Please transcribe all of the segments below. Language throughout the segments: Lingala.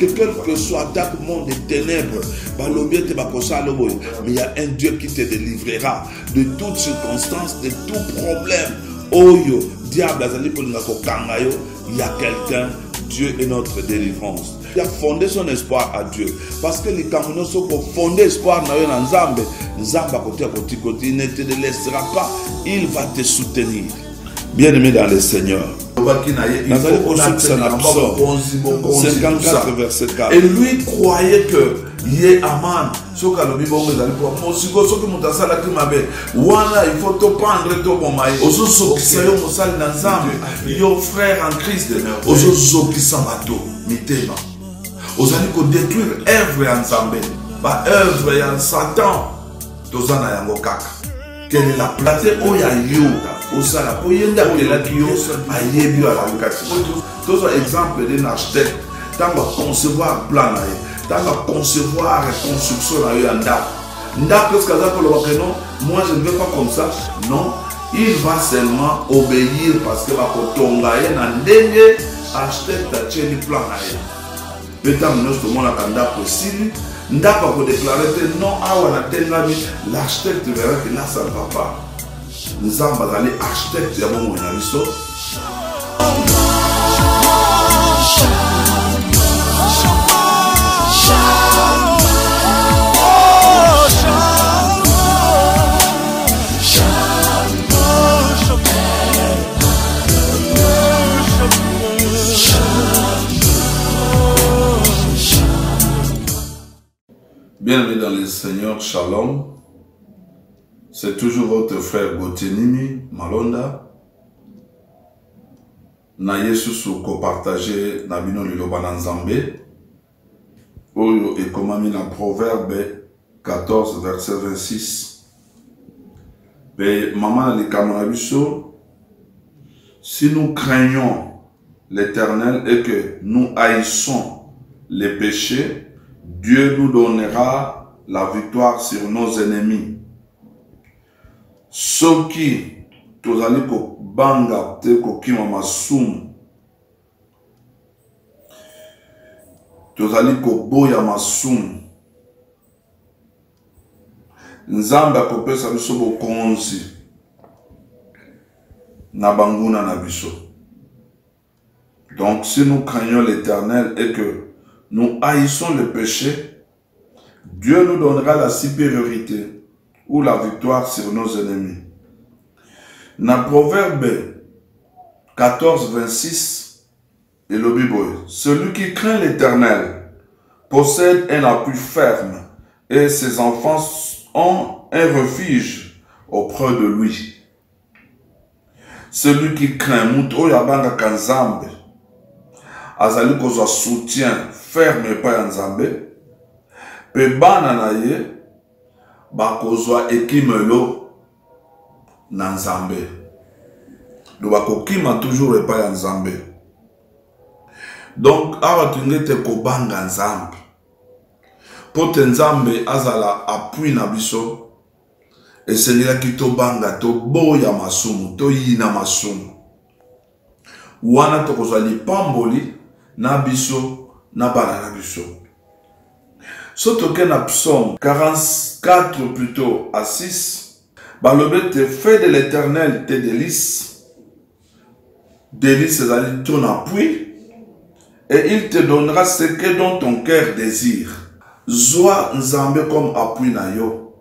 que quel que soit ta monde des ténèbres, mais il y a un Dieu qui te délivrera de toutes circonstances, de tout problème. Oyo, diable, il y a quelqu'un, Dieu est notre délivrance. Il a fondé son espoir à Dieu. Parce que les Camerounais sont pour fonder espoir dans Nzambe. Nzambe à côté, il ne te laissera pas. Il va te soutenir. Bien-aimé dans le Seigneur. 54 verset 4. Et lui croyait que il aman il faut te prendre ton moment yo frère en Christ vous allez détruire œuvre ensemble ba œuvre ya Satan tozana yango kaka quelle est la place o ya yo osala po yenda kela kiyo ayebi ala ngati tozo exemple d'un architecte tant concevoir plan na dans concevoir la construction moi je ne veux pas comme ça. Non, il va seulement obéir parce que acheter le plan. Peut-être non, l'architecte verra que là ça ne va pas. Nous allons aller architecte. Bienvenue dans le Seigneur, Shalom. C'est toujours votre frère Botenimi Malonda. Na Yesu ko partager na bino liloba na Nzambe. Oyo ekomami na Proverbe 14 verset 26. Be maman likambo na biso, si nous craignons l'Éternel et que nous haïssons les péchés, Dieu nous donnera la victoire sur nos ennemis. Ceux qui tozali ko banga te ko kima masumu, tozali ko boya masumu, Nzambe akopesa biso bokonzi na banguna na biso. Donc si nous craignons l'Éternel et que nous haïssons le péché, Dieu nous donnera la supériorité ou la victoire sur nos ennemis. Dans Proverbe 14, 26, et le Bible, celui qui craint l'Éternel possède un appui ferme et ses enfants ont un refuge auprès de lui. Celui qui craint Mouto Yabanga Kanzambe, azali kozwa soutien ferme pa ya Nzambe, pe bana na ye bakozwa ekimelo na Nzambe. Do bakokima toujours epa ya Nzambe. Donc awa tungete kobanga Nzambe. Pote Nzambe azala appui na biso, esengela ki tobanga to boya masumu, to yina masumu. Wana tokozwa lipamboli na biso na bana na biso. Sotoke na psaume 44 plutôt à 6, balobe te fait de l'Éternel tes délices, délices c'est-à-dire ton appui, et il te donnera ce que dont ton cœur désire. Zwa Nzambe comme appui na yo,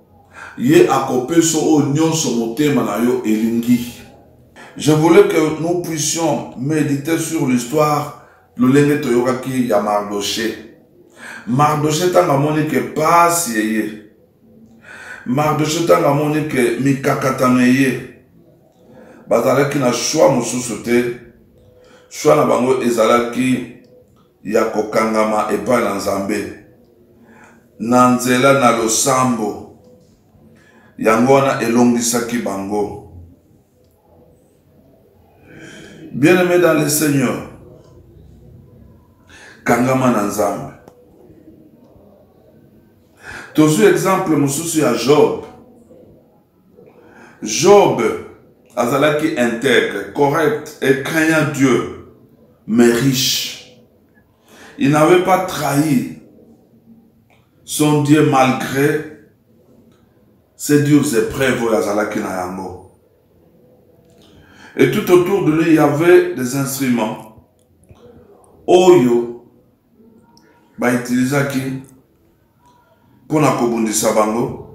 ye akope so o nyonso motema na yo elingi. Je voulais que nous puissions méditer sur l'histoire de l'Olenge Toyoraki ya Mardoché. Mardoché tanga moni ke pas yeye. Mardoché tanga moni ke mikakatameye. Bazalaki na choix mosusu te. Choix na bango ezalaki ya kokangama epa na Nzambe. Na nzela na losambo. Yango wana elongisaki bango. Bien-aimé dans le Seigneur, kangama na Nzambe. Tozu exemple mosusu ya Job. Job azalaki intègre, correct et craignant Dieu, mais riche. Il n'avait pas trahi son Dieu malgré ces dures épreuves au Yazalaki na yango. Et tout autour de lui, il y avait des instruments. Oyo, ba utilisaki pour na kobundisa bango,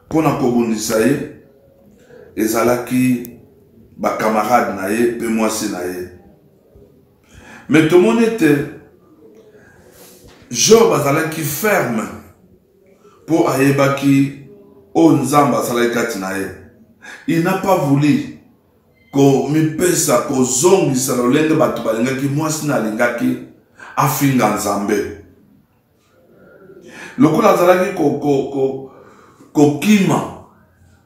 pour na kobundisa ye, ezalaki ba camarade na ye, pe mwasi na ye. Mais tout le monde était Job azalaki ferme pour ayebaki o nzamba azalaki kati na ye. Il n'a pas voulu ko mipesa ko zongisa lolenge batu balingaki mwasi na lingaki afinga nzambe. Lokola azalaki ko kima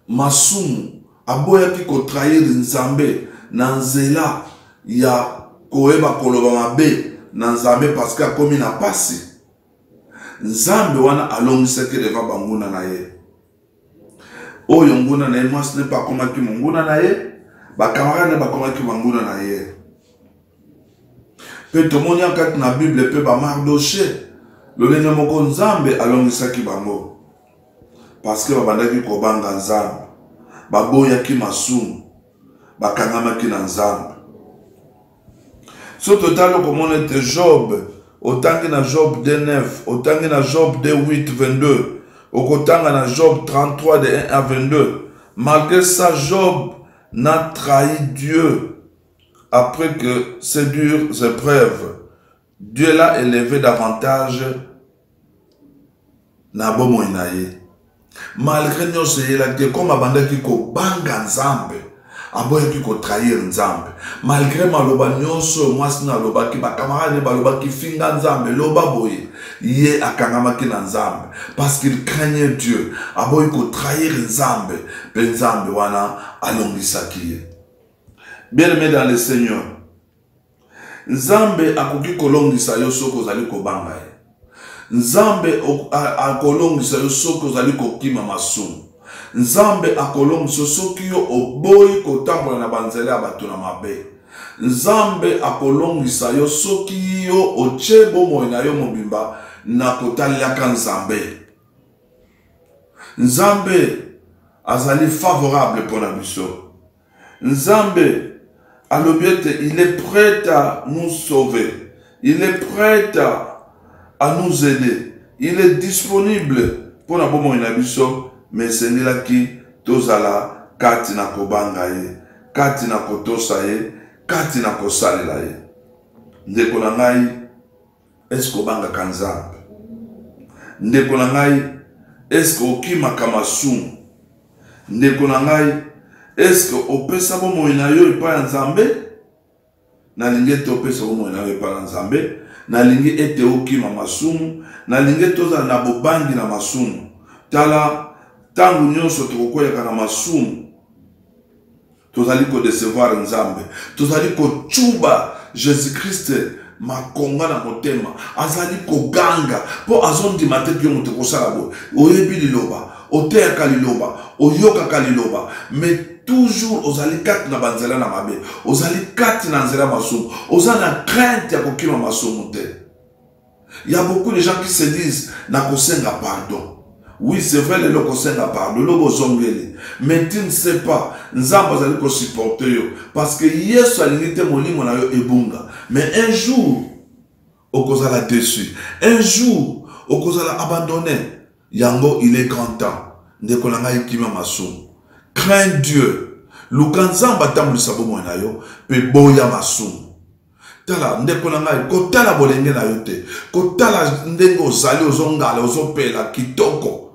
masumu aboyaki ko trahir nzambe na nzela ya koeba koloba mabe na nzambe parce que akomi na pasi. Nzambe wana alongisaki devant banguna na ye. Oyo nguna na ye mwasi ne pa komaki munguna na ye. Bakamarade bakomaki banguna na ye. Pe tomoni akati na Bible pe ba Mardoché lolenge moko nzambe alongisaki bango. Parce que babandaki kobanga nzambe. Baboyaki masumu. Bakangamaki na nzambe. So total comme était Job, autant que na Job 2:9, autant que na Job 2:8-22, autant que na Job 33 de 1 à 22. Malgré ça, Job n'a trahi Dieu après que ces dures épreuves. Dieu l'a élevé davantage na bomo inaye. Malgré nous, c'est là que comme abandaki ko banga nzambe. Aboyaki ko trahir nzambe. Malgré maloba nyonso mwasi na loba ki ba camarade baloba ki finga nzambe loba boye ye akangamaki na nzambe parce qu'il craignait Dieu. Aboyaki ko trahir nzambe pe nzambe wana alongisaki ye. Bien-aimé dans le Seigneur, nzambe akoki kolongisa yo soko zali ko banga ye. Nzambe akolongisa yo soko zali ko kima masumu. Nzambe akolongisa soki yo oboyi kotambola na banzela ya bato na mabe. Nzambe akolongisa yo soki yo otie bomoi na yo mobimba na kotalelaka nzambe. Nzambe azali favorable pour la mission. Nzambe alobiete, il est prêt à nous sauver. Il est prêt à nous aider. Il est disponible pour la mission. Mais c'est là qui tozala kati na kobanga ye, kati na kotosa ye, kati na kosalela ye. Ndeko na ngai, est-ce kobanga kanzambe? Ndeko na ngai, est-ce okima kamasumu? Ndeko na ngai, est-ce opesa bomoi na yo epai ya nzambe? Na lingi ete opesa bomoi na yo epai ya nzambe, na lingi ete okima masumu, na lingi tozala na bobangi na masumu. Tala tangu nyonso tokokoyaka na masumu tozali ko décevoir nzambe, tozali ko chuba Jésus-Christ makonga na motema, azali ko ganga po azondima te pio moto kosala bo oyebi liloba, oteyaka liloba, oyokaka liloba, mais toujours ozali kati na banzela na mabe, ozali kati na nzela masumu, ozali na crainte ya kokima masumu te. Il y a beaucoup de gens qui se disent na kosenga pardon. Oui, c'est vrai, le kosenga pardon, le bozongeli. Mais tu ne sais pas, nzamba zali ko supporter yo parce que Yesu alinite molimo na yo ebunga. Mais un jour, okozala déçu. Un jour, okozala abandonné. Yango, il est grand temps. Ndeko na ngai kima masumu. Crains Dieu. Luka nzamba tambulisa bomoi na yo pe boya masumu. Tala ndeko na ngai kotala bolenge na yo te. Kotala ndenge ozali ozongala ozopela kitoko.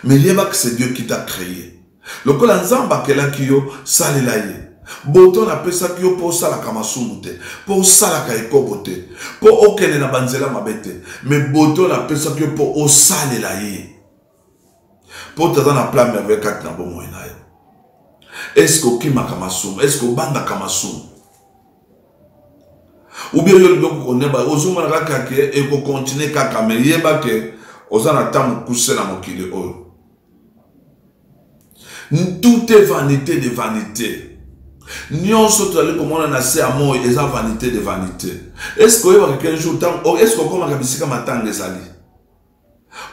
Mais yeba que c'est Dieu qui t'a créé. Lokola nzamba kelaki yo salela ye. Boto na pesa ki yo po sala kamasumu te. Po sala ka ekobo te. Po okene na banzela mabete. Mais boto na pesa ki yo po osalela ye. Po taza na plan merveilleux kati na bomoi na yo. Est-ce que okima kamasumu? Est-ce que obanda kamasumu? Ou bien yo loko koneba ozoma na kaka ke e ko continuer kaka mais yeba ke ozana tamu kuse na mokili oyo. Tout est vanité de vanité. Nyonso tozali komona na se amour eza vanité de vanité. Est-ce que vous avez quelqu'un jour est-ce que vous avez bisika matanga ezali?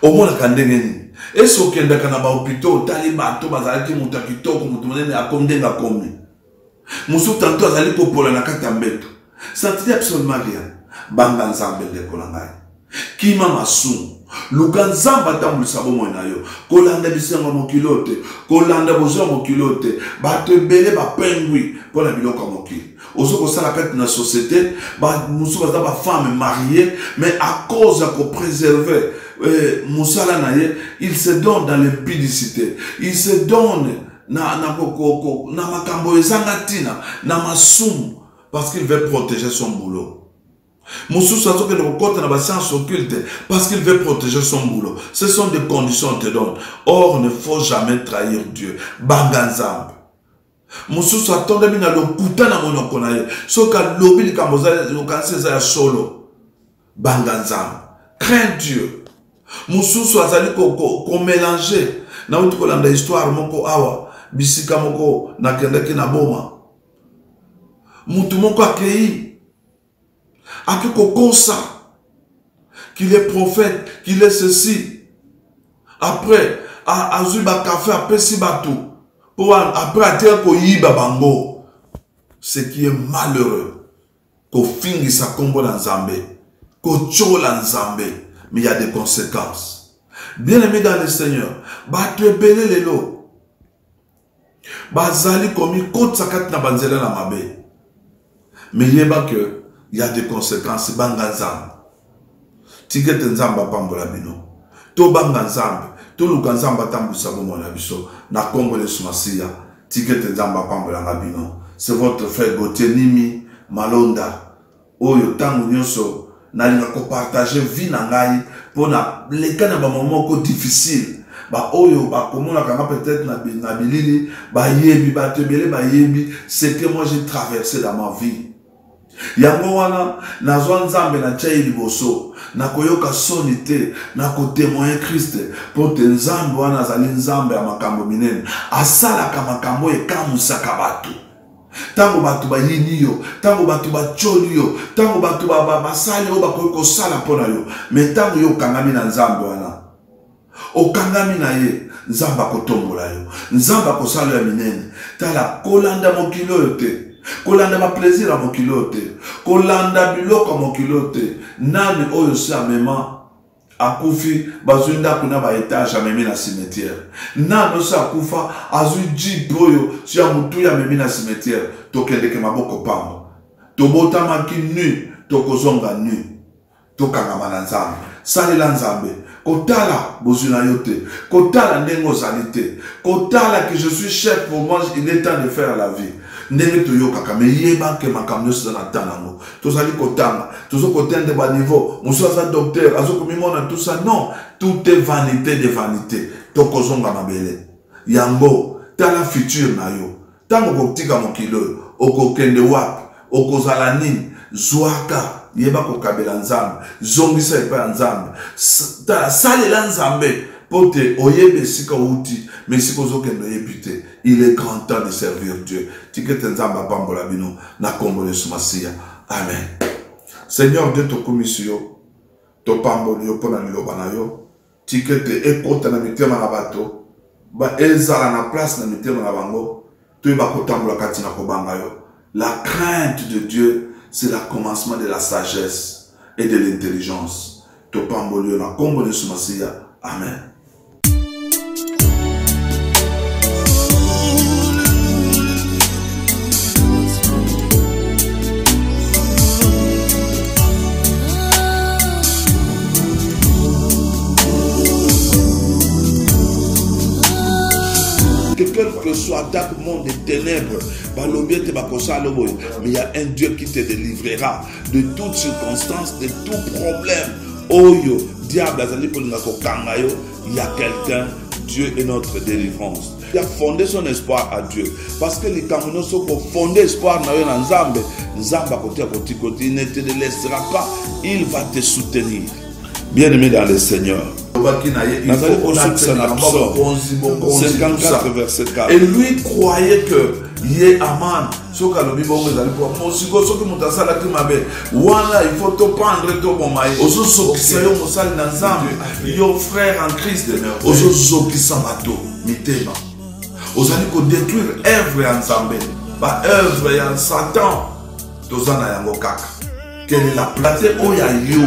Omona kandenge ni. Est-ce que kenda kana ba hôpital tali bato bazalaki muta kitoko mutu monene akondenga komi. Musu tanto azali popola na kata mbeto. Ça ne dit absolument rien. Banga nzambe de kolangai. Kima masu. Luka nzamba tambu sabo mwana yo. Kolanda bisenga mokilote. Kolanda bozo mokilote. Bato ebele ba pengwi pour la biloko mokili. Ozo kosala kati na société, ba musu baza ba femme mariée, mais à cause de préserver musala naye, il se donne dans l'impudicité. Il se donne na makambo ezanga tina, na masumu, parce qu'il veut protéger son boulot. Moussou Sazo que le côté dans la science occulte parce qu'il veut protéger son boulot. Ce sont des conditions qu'on te donne. Or, il ne faut jamais trahir Dieu. Banganzambe. Moussou Sazo que le putain na mono konaye. So ka lobi li kamboza le kanse ya solo. Banganzambe. Crains Dieu. Moussou Sazo ko mélanger. Na utu kolanda histoire moko awa. Bisika moko na kendeki na boma. Mutu moko akei. Qu'il est prophète, qu'il est ceci. Après, à Zuba Café, à Pessibatou, après à dire qu'on y bango. Ce qui est malheureux, qu'on finisse sa combo dans Zambé, qu'on tchola dans Zambé, mais il y a des conséquences. Bien aimé dans le Seigneur, bah tu es belé les lots. Bah zali komi kote sakat na banzela na mabe. Mais il y a que il y a des conséquences. Banganzam. Ticket nzamba pambola bino. To banganzam. To lukanzamba tambu sabo mona biso. Na Congo Sumasia. Ticket nzamba pambola bino. C'est votre frère Gauthier Nimi Malonda. Oyo tangu nyonso na linga ko partager vie na ngai pour na leka na ba moment ko difficile. Ba oyo ba komona kanga peut-être na bilili ba yebi ba tebele ba yebi c'est que moi j'ai traversé dans ma vie. Yango wana nazwa nzambe na chai liboso na koyoka sonite na ko témoigner Christ pour te nzambe wana zali nzambe ya makambo minene asala ka makambo ekamusaka batu tango batu bayini yo tango batu bacholi yo tango batu basali o bakoyoko sala pona yo mais tango yo kangami na nzambe wana okangami na ye nzamba kotombola yo nzamba kosala ya minene tala kolanda mokilo yo te kolanda ba plaisir à mokilote kolanda biloko mokilote nani oyo si amema akufi bazunda kuna ba étage amemi na cimetière nani osi akufa azui jeep oyo si amutu ya memi na cimetière tokende ke maboko pamba tobota maki nu tokozonga nu tokangama na nzambe salela nzambe kotala bozuna yote kotala ndengo zalite kotala que je suis chef pour moi il est temps de faire la vie ndenge toyokaka me yeba ke makambo nyonso na tango tozali kotanga tozo kotende ba niveau mosu aza docteur azokomimona tout ça non tout est vanité de vanité tokozonga mabele yango tala futur na yo tango kotika mokilo okokende wapi okozala nini zwaka yeba kokabela nzambe zongisa epa nzambe tala salela nzambe pote oyebe sika uti mais siko zokendo yebite il est grand temps de servir Dieu tikete nzamba pambola bino na Congo Sumasia amen. Seigneur Dieu to komisio to pamboli yo pona liloba na yo tikete ekota na mitema na bato ba ezala na place na mitema na bango to ba kotambola kati na kobanga yo. La crainte de Dieu c'est le commencement de la sagesse et de l'intelligence to pamboli yo na Congo Sumasia amen. Quel que soit dans le monde des ténèbres, mais il y a un Dieu qui te délivrera de toutes circonstances, de tout problème. Oh yo, diable, il y a quelqu'un, Dieu est notre délivrance. Il a fondé son espoir à Dieu. Parce que les Camerounais sont fondés espoir dans Nzambe. Nzambe à côté, il ne te laissera pas, il va te soutenir. Bien-aimé dans le Seigneur. Il faut 54 verset 4. Et lui croyait que Yé Aman, il faut te prendre ton moment. Yo frère en Christ, vous allez détruire œuvre ensemble, pas œuvre en Satan. Tozana yango kaka. Quelle est la place où il y a yo?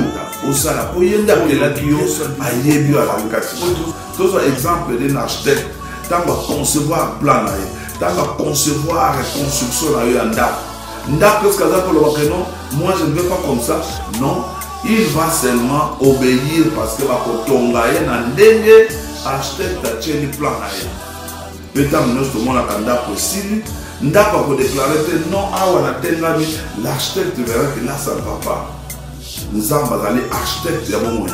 Au sala, pour y aller là qui yo, aïe bio à la location. Tous exemple d'un architecte, tant va concevoir plan là, tant va concevoir construction là yo anda. Nda qu'est-ce que ça pour le non? Moi je ne veux pas comme ça. Non, il va seulement obéir parce que va kotonga ye na ndenge architecte a tenu plan là. Peut-être nous tout le monde a kanda possible. Ndako pour déclarer que non, l'architecte verra que là ça ne va pas. Nous sommes allés architecte, il y a mon